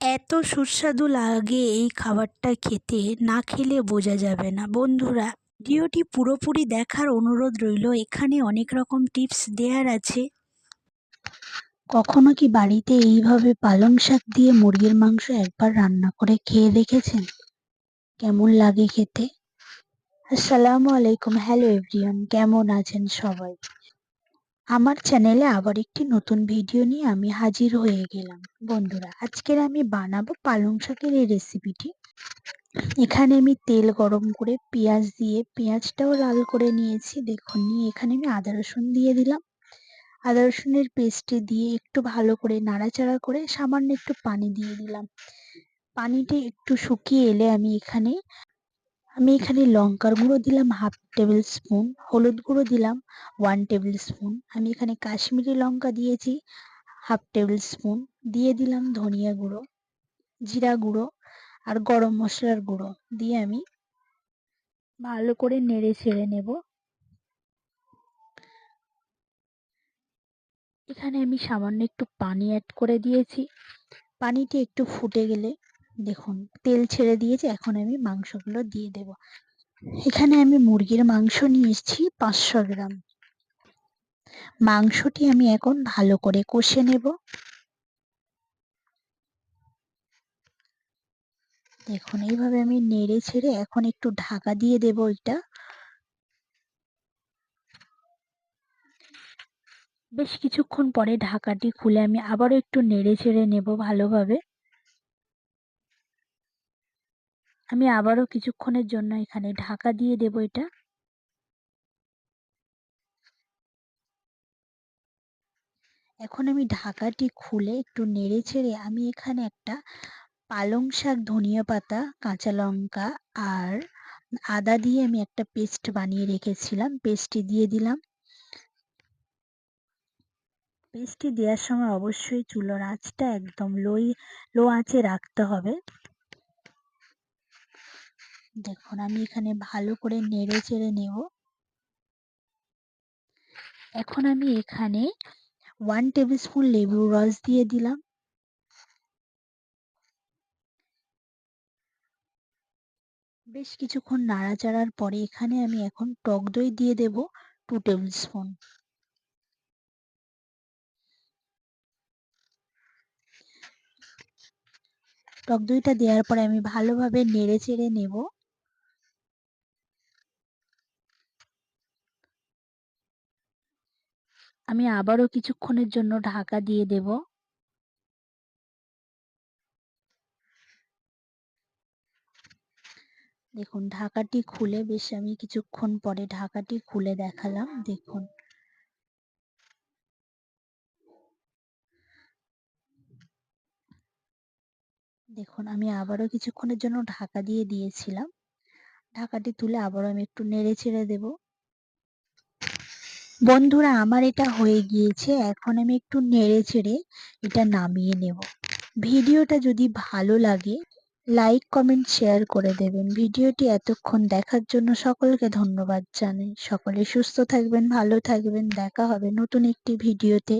এত সুস্বাদু লাগে এই খাবারটা খেতে, না খেলে বোঝা যাবে না। বন্ধুরা, ভিডিওটি পুরোপুরি দেখার অনুরোধ রইল। এখানে অনেক রকম টিপস দেওয়ার আছে। কখনো কি বাড়িতে এইভাবে পালং শাক দিয়ে মুরগির মাংস একবার রান্না করে খেয়ে দেখেছেন? কেমন লাগে খেতে? আসসালামু আলাইকুম, হ্যালো এভরিওয়ান, কেমন আছেন সবাই? আমার চ্যানেলে আবার একটি নতুন ভিডিও নিয়ে আমি হাজির হয়ে গেলাম। বন্ধুরা, আজকের আমি বানাবো পালং শাকের এই রেসিপিটি। এখানে আমি তেল গরম করে পেঁয়াজ দিয়ে পেঁয়াজটাও লাল করে নিয়েছি। দেখুন, নিয়ে এখানে আমি আদা রসুন দিয়ে দিলাম। আদা রসুনের পেস্টে দিয়ে একটু ভালো করে নাড়াচাড়া করে সামান্য একটু পানি দিয়ে দিলাম। পানিটি একটু শুকিয়ে এলে আমি এখানে লঙ্কার গুঁড়ো দিলাম 1/2 টেবিল স্পুন, হলুদ গুঁড়ো দিলাম 1 টেবিল স্পুন, আমি এখানে কাশ্মীরি লঙ্কা দিয়েছি 1/2 টেবিল স্পুন, দিয়ে দিলাম ধনিয়া গুঁড়ো, জিরা গুঁড়ো আর গরম মশলার গুঁড়ো দিয়ে আমি ভালো করে নেড়ে ছেড়ে নেব। এখানে আমি সামান্য একটু পানি অ্যাড করে দিয়েছি। পানিটি একটু ফুটে গেলে দেখুন তেল ছেড়ে দিয়েছে। এখন আমি মাংসগুলো দিয়ে দেব। এখানে আমি মুরগির মাংস নিয়ে এসেছি 500 গ্রাম। মাংসটি আমি এখন ভালো করে কষে নেব। দেখুন এইভাবে আমি নেড়ে ছেড়ে এখন একটু ঢাকা দিয়ে দেব। এটা বেশ কিছুক্ষণ পরে ঢাকাটি খুলে আমি আবারও একটু নেড়ে ছেড়ে নেব ভালোভাবে। আমি আবারও কিছুক্ষণের জন্য এখানে ঢাকা দিয়ে দেব এটা। এখন আমি ঢাকাটি খুলে একটু নেড়ে ছেড়ে আমি এখানে একটা পালং শাক, ধনিয়া পাতা, কাঁচা লঙ্কা আর আদা দিয়ে আমি একটা পেস্ট বানিয়ে রেখেছিলাম, পেস্টটি দিয়ে দিলাম। পেস্টটি দেওয়ার সময় অবশ্যই চুলার আঁচটা একদম লো আঁচে রাখতে হবে। দেখুন আমি এখানে ভালো করে নেড়ে চেড়ে নেব। এখন আমি এখানে 1 টেবিল স্পুন লেবুর রস দিয়ে দিলাম। বেশ কিছুক্ষণ নাড়াচাড়ার পরে এখানে আমি এখন টক দই দিয়ে দেব 2 টেবিল স্পুন। টক দইটা দেওয়ার পরে আমি ভালোভাবে নেড়ে চেড়ে নেব। আমি আবারও কিছুক্ষণের জন্য ঢাকা দিয়ে দেব। দেখুন ঢাকাটি খুলে বেশ আমি কিছুক্ষণ পরে ঢাকাটি খুলে দেখালাম। দেখুন দেখুন আমি আবারও কিছুক্ষণের জন্য ঢাকা দিয়ে দিয়েছিলাম। ঢাকাটি তুলে আবারও আমি একটু নেড়ে ছেড়ে দেব। বন্ধুরা, আমার এটা হয়ে গিয়েছে। এখন আমি একটু নেড়ে ছেড়ে এটা নামিয়ে নেব। ভিডিওটা যদি ভালো লাগে লাইক, কমেন্ট, শেয়ার করে দেবেন। ভিডিওটি এতক্ষণ দেখার জন্য সকলকে ধন্যবাদ জানাই। সকলে সুস্থ থাকবেন, ভালো থাকবেন। দেখা হবে নতুন একটি ভিডিওতে।